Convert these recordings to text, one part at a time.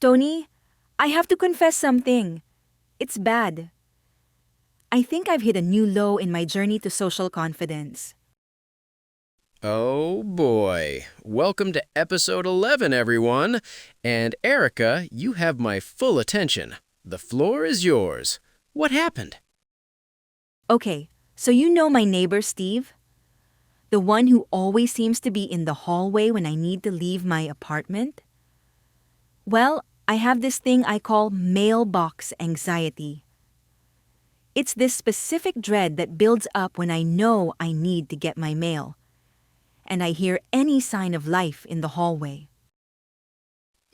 Tony, I have to confess something. It's bad. I think I've hit a new low in my journey to social confidence. Oh boy. Welcome to episode 11, everyone. And Erika, you have my full attention. The floor is yours. What happened? Okay, so you know my neighbor Steve? The one who always seems to be in the hallway when I need to leave my apartment? Well, I have this thing I call mailbox anxiety. It's this specific dread that builds up when I know I need to get my mail, and I hear any sign of life in the hallway.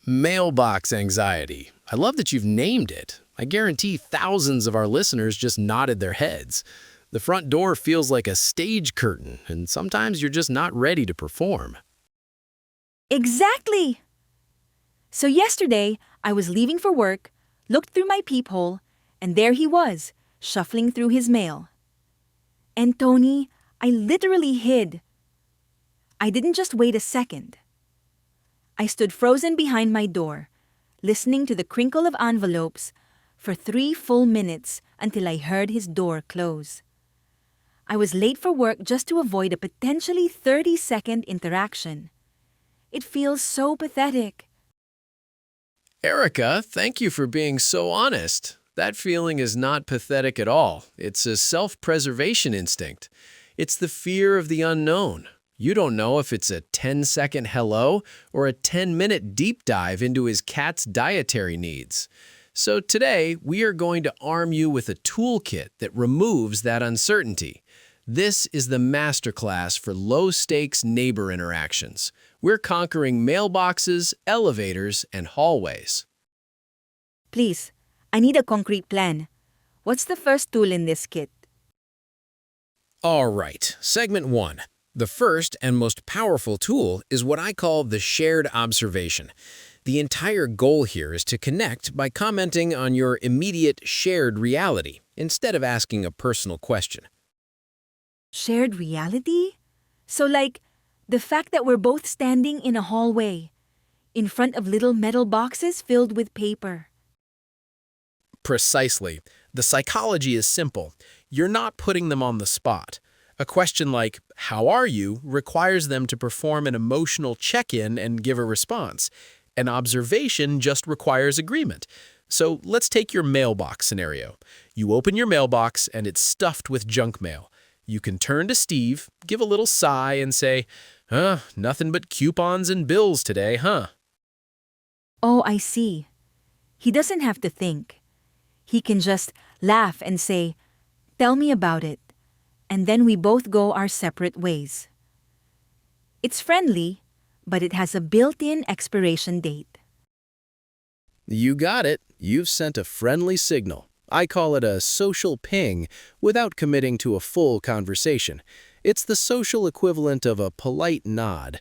Mailbox anxiety. I love that you've named it. I guarantee thousands of our listeners just nodded their heads. The front door feels like a stage curtain, and sometimes you're just not ready to perform. Exactly! So yesterday, I was leaving for work, looked through my peephole, and there he was, shuffling through his mail. And Tony, I literally hid. I didn't just wait a second. I stood frozen behind my door, listening to the crinkle of envelopes for 3 full minutes until I heard his door close. I was late for work just to avoid a potentially 30-second interaction. It feels so pathetic. Erika, thank you for being so honest. That feeling is not pathetic at all. It's a self-preservation instinct. It's the fear of the unknown. You don't know if it's a 10-second hello or a 10-minute deep dive into his cat's dietary needs. So today, we are going to arm you with a toolkit that removes that uncertainty. This is the masterclass for low-stakes neighbor interactions. We're conquering mailboxes, elevators, and hallways. Please, I need a concrete plan. What's the first tool in this kit? All right, segment 1. The first and most powerful tool is what I call the shared observation. The entire goal here is to connect by commenting on your immediate shared reality instead of asking a personal question. Shared reality? So like, the fact that we're both standing in a hallway, in front of little metal boxes filled with paper. Precisely. The psychology is simple. You're not putting them on the spot. A question like, "How are you?" requires them to perform an emotional check-in and give a response. An observation just requires agreement. So let's take your mailbox scenario. You open your mailbox and it's stuffed with junk mail. You can turn to Steve, give a little sigh, and say, nothing but coupons and bills today, huh? Oh, I see. He doesn't have to think. He can just laugh and say, "Tell me about it." And then we both go our separate ways. It's friendly, but it has a built-in expiration date. You got it. You've sent a friendly signal. I call it a social ping without committing to a full conversation. It's the social equivalent of a polite nod.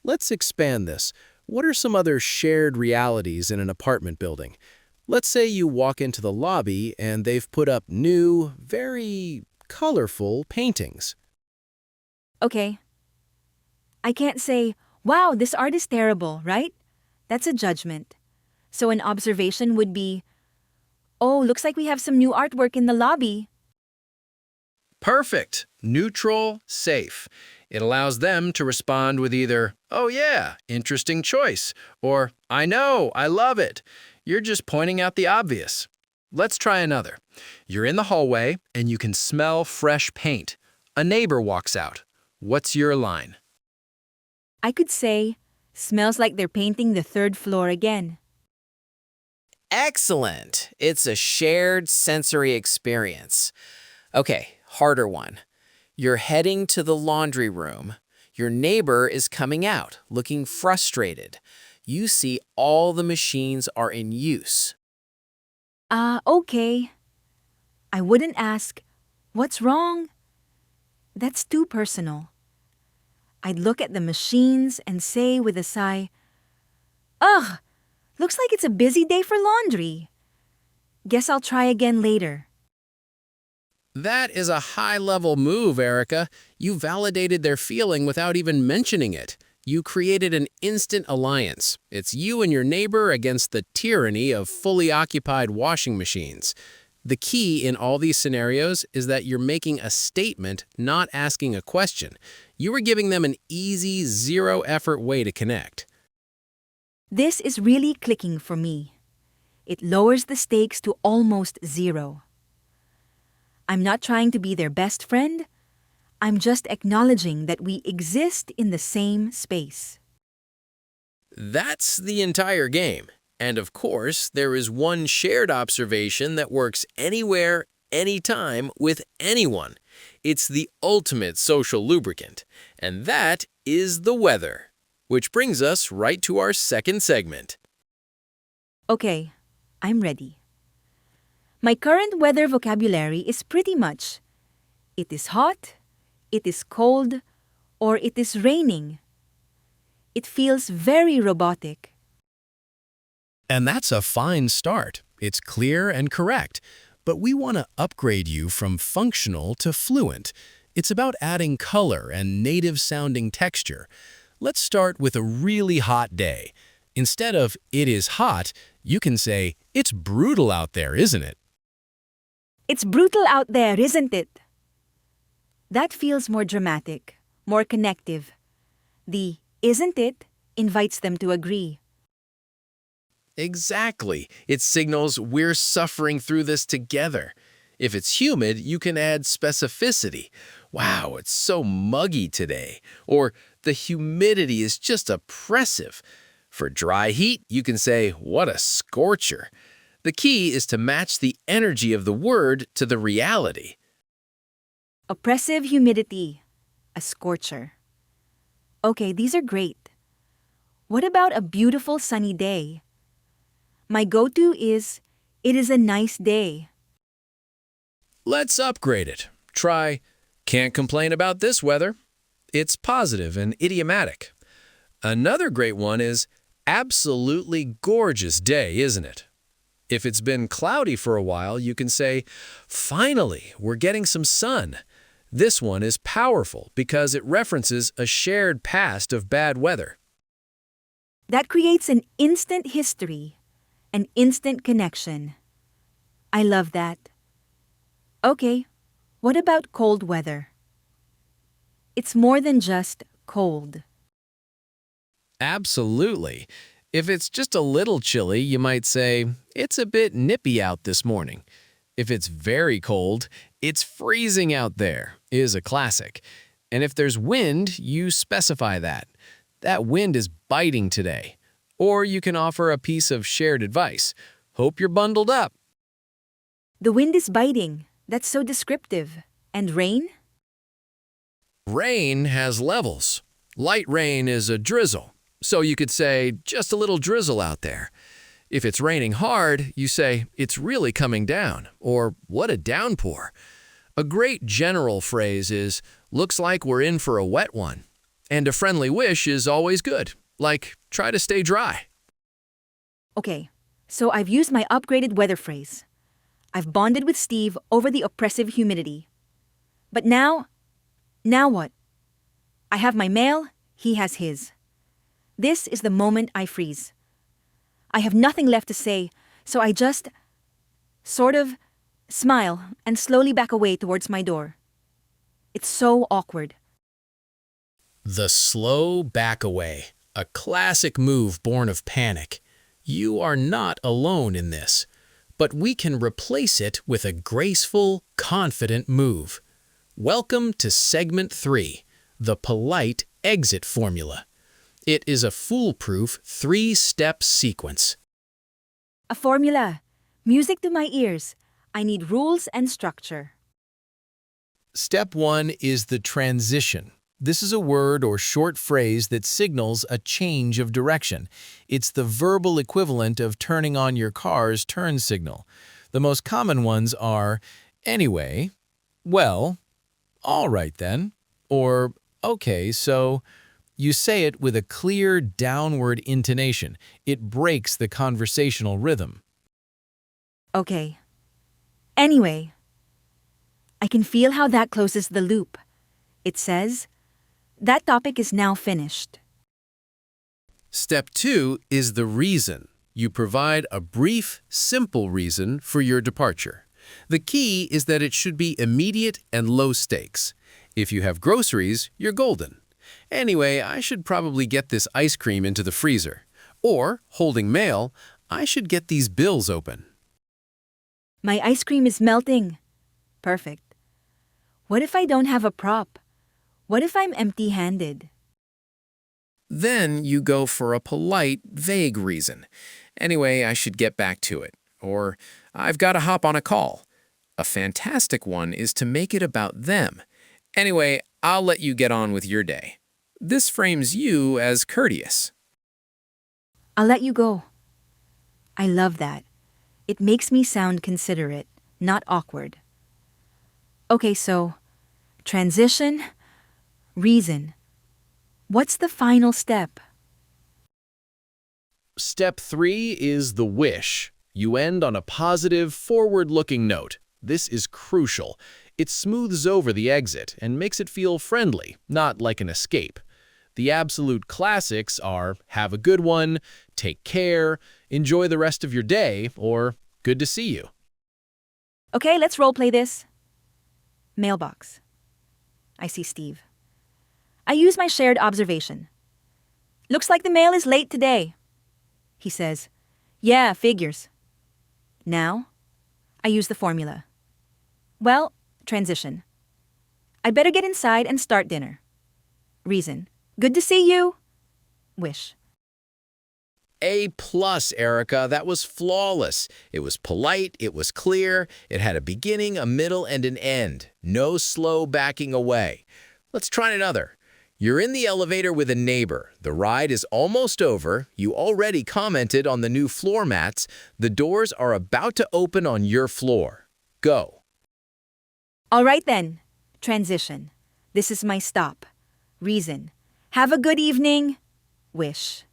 Let's expand this. What are some other shared realities in an apartment building? Let's say you walk into the lobby and they've put up new, very colorful paintings. Okay. I can't say, "Wow, this art is terrible," right? That's a judgment. So an observation would be, "Oh, looks like we have some new artwork in the lobby." Perfect. Neutral, safe. It allows them to respond with either, "Oh yeah, interesting choice," or "I know, I love it." You're just pointing out the obvious. Let's try another. You're in the hallway and you can smell fresh paint. A neighbor walks out. What's your line? I could say, "Smells like they're painting the 3rd floor again." Excellent. It's a shared sensory experience. Okay, harder one. You're heading to the laundry room. Your neighbor is coming out, looking frustrated. You see all the machines are in use. Okay. I wouldn't ask, "What's wrong?" That's too personal. I'd look at the machines and say with a sigh, "Ugh, looks like it's a busy day for laundry. Guess I'll try again later." That is a high-level move, Erika. You validated their feeling without even mentioning it. You created an instant alliance. It's you and your neighbor against the tyranny of fully occupied washing machines. The key in all these scenarios is that you're making a statement, not asking a question. You are giving them an easy, zero-effort way to connect. This is really clicking for me. It lowers the stakes to almost zero. I'm not trying to be their best friend. I'm just acknowledging that we exist in the same space. That's the entire game. And of course, there is one shared observation that works anywhere, anytime, with anyone. It's the ultimate social lubricant, and that is the weather. Which brings us right to our second segment. Okay, I'm ready. My current weather vocabulary is pretty much, it is hot, it is cold, or it is raining. It feels very robotic. And that's a fine start. It's clear and correct. But we want to upgrade you from functional to fluent. It's about adding color and native-sounding texture. Let's start with a really hot day. Instead of "it is hot," you can say, "It's brutal out there, isn't it?" It's brutal out there, isn't it? That feels more dramatic, more connective. The "isn't it" invites them to agree. Exactly. It signals we're suffering through this together. If it's humid, you can add specificity. "Wow, it's so muggy today." Or "the humidity is just oppressive." For dry heat, you can say, "What a scorcher." The key is to match the energy of the word to the reality. Oppressive humidity, a scorcher. Okay, these are great. What about a beautiful sunny day? My go-to is, "it is a nice day." Let's upgrade it. Try, "Can't complain about this weather." It's positive and idiomatic. Another great one is, "Absolutely gorgeous day, isn't it?" If it's been cloudy for a while, you can say, "Finally, we're getting some sun." This one is powerful because it references a shared past of bad weather. That creates an instant history, an instant connection. I love that. Okay, what about cold weather? It's more than just cold. Absolutely. If it's just a little chilly, you might say, "It's a bit nippy out this morning." If it's very cold, "It's freezing out there" is a classic. And if there's wind, you specify that. "That wind is biting today." Or you can offer a piece of shared advice. "Hope you're bundled up." The wind is biting. That's so descriptive. And rain? Rain has levels. Light rain is a drizzle. So you could say, "Just a little drizzle out there." If it's raining hard, you say, "It's really coming down," or "What a downpour." A great general phrase is, "Looks like we're in for a wet one." And a friendly wish is always good, like, "Try to stay dry." Okay, so I've used my upgraded weather phrase. I've bonded with Steve over the oppressive humidity. But now what? I have my mail, he has his. This is the moment I freeze. I have nothing left to say, so I just sort of smile and slowly back away towards my door. It's so awkward. The slow back away, a classic move born of panic. You are not alone in this, but we can replace it with a graceful, confident move. Welcome to Segment 3, the polite exit formula. It is a foolproof 3-step sequence. A formula. Music to my ears. I need rules and structure. Step 1 is the transition. This is a word or short phrase that signals a change of direction. It's the verbal equivalent of turning on your car's turn signal. The most common ones are, "Anyway," "Well," "All right then," or "Okay, so." You say it with a clear downward intonation. It breaks the conversational rhythm. Okay. Anyway, I can feel how that closes the loop. It says, that topic is now finished. Step 2 is the reason. You provide a brief, simple reason for your departure. The key is that it should be immediate and low stakes. If you have groceries, you're golden. Anyway, I should probably get this ice cream into the freezer. Or, holding mail, I should get these bills open. My ice cream is melting. Perfect. What if I don't have a prop? What if I'm empty-handed? Then you go for a polite, vague reason. Anyway, I should get back to it. Or, I've got to hop on a call. A fantastic one is to make it about them. Anyway, I'll let you get on with your day. This frames you as courteous. I'll let you go. I love that. It makes me sound considerate, not awkward. Okay, so, transition, reason. What's the final step? Step 3 is the wish. You end on a positive, forward-looking note. This is crucial. It smooths over the exit and makes it feel friendly, not like an escape. The absolute classics are have a good one, take care, enjoy the rest of your day, or good to see you. Okay, let's role-play this. Mailbox. I see Steve. I use my shared observation. Looks like the mail is late today. He says, yeah, figures. Now, I use the formula. Well, transition. I'd better get inside and start dinner. Reason. Good to see you. Wish. A+, Erika. That was flawless. It was polite, it was clear, it had a beginning, a middle, and an end. No slow backing away. Let's try another. You're in the elevator with a neighbor. The ride is almost over. You already commented on the new floor mats. The doors are about to open on your floor. Go. All right then. Transition. This is my stop. Reason. Have a good evening. Wish.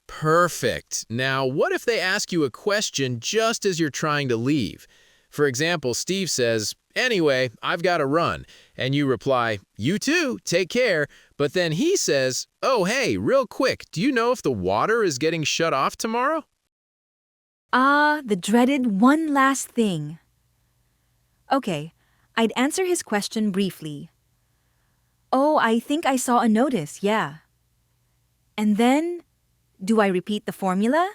Perfect. Now, what if they ask you a question just as you're trying to leave? For example, Steve says, anyway, I've got to run. And you reply, you too, take care. But then he says, oh, hey, real quick, do you know if the water is getting shut off tomorrow? Ah, the dreaded one last thing. Okay, I'd answer his question briefly. Oh, I think I saw a notice, yeah. And then, do I repeat the formula?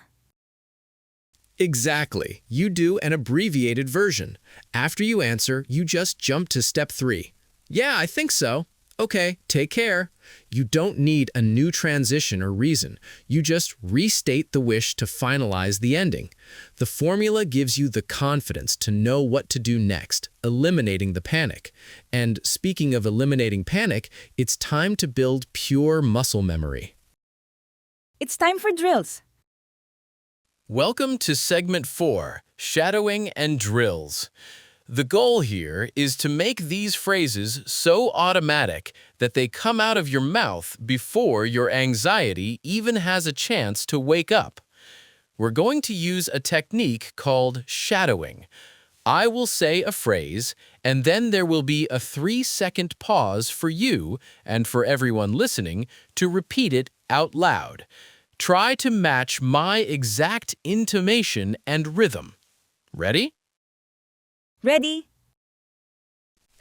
Exactly. You do an abbreviated version. After you answer, you just jump to step 3. Yeah, I think so. Okay, take care. You don't need a new transition or reason. You just restate the wish to finalize the ending. The formula gives you the confidence to know what to do next, eliminating the panic. And speaking of eliminating panic, it's time to build pure muscle memory. It's time for drills. Welcome to Segment 4, Shadowing and Drills. The goal here is to make these phrases so automatic that they come out of your mouth before your anxiety even has a chance to wake up. We're going to use a technique called shadowing. I will say a phrase, and then there will be a 3-second pause for you and for everyone listening to repeat it out loud. Try to match my exact intonation and rhythm. Ready? Ready?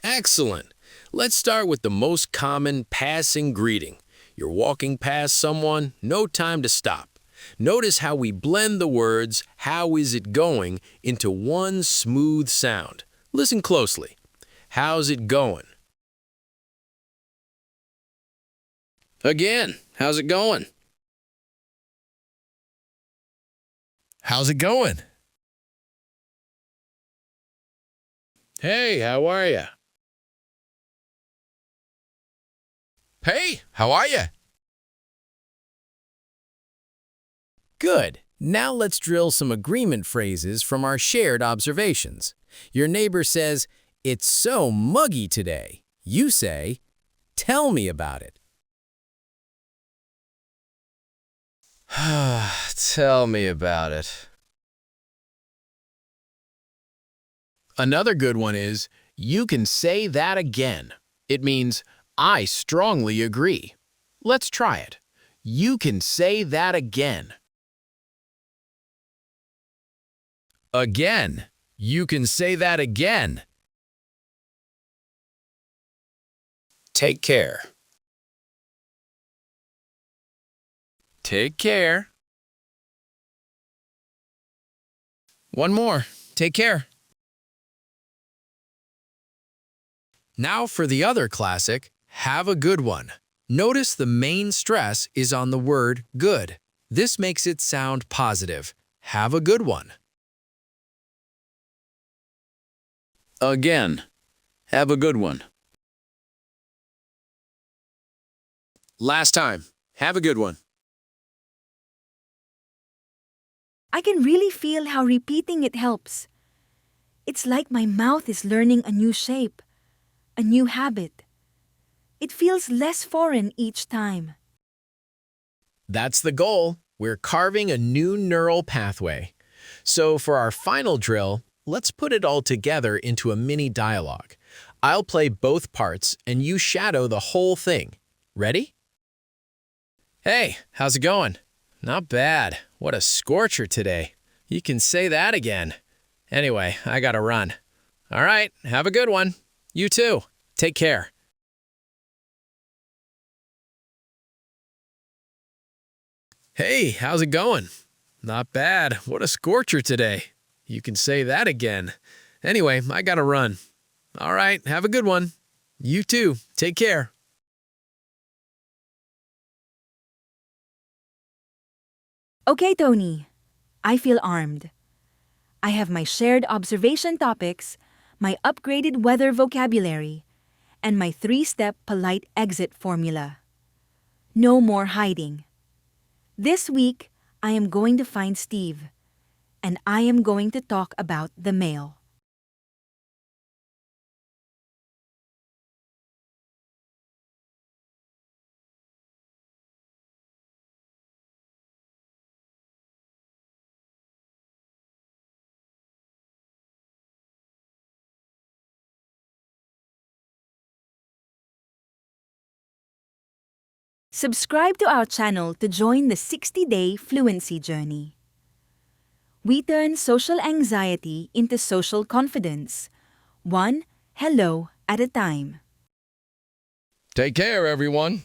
Excellent. Let's start with the most common passing greeting. You're walking past someone, no time to stop. Notice how we blend the words, how is it going, into one smooth sound. Listen closely. How's it going? Again, how's it going? How's it going? Hey, how are you? Hey, how are you? Good. Now let's drill some agreement phrases from our shared observations. Your neighbor says, it's so muggy today. You say, tell me about it. Tell me about it. Another good one is, you can say that again. It means, I strongly agree. Let's try it. You can say that again. Again. You can say that again. Take care. Take care. One more. Take care. Now for the other classic, have a good one. Notice the main stress is on the word good. This makes it sound positive. Have a good one. Again. Have a good one. Last time, have a good one. I can really feel how repeating it helps. It's like my mouth is learning a new shape, a new habit. It feels less foreign each time. That's the goal. We're carving a new neural pathway. So for our final drill, let's put it all together into a mini dialogue. I'll play both parts and you shadow the whole thing. Ready? Hey, how's it going? Not bad. What a scorcher today. You can say that again. Anyway, I gotta run. All right, have a good one. You too. Take care. Hey, how's it going? Not bad. What a scorcher today. You can say that again. Anyway, I gotta run. All right, have a good one. You too. Take care. Okay, Tony. I feel armed. I have my shared observation topics, my upgraded weather vocabulary, and my 3-step polite exit formula. No more hiding. This week, I am going to find Steve, and I am going to talk about the mail. Subscribe to our channel to join the 60-day fluency journey. We turn social anxiety into social confidence, one hello at a time. Take care, everyone.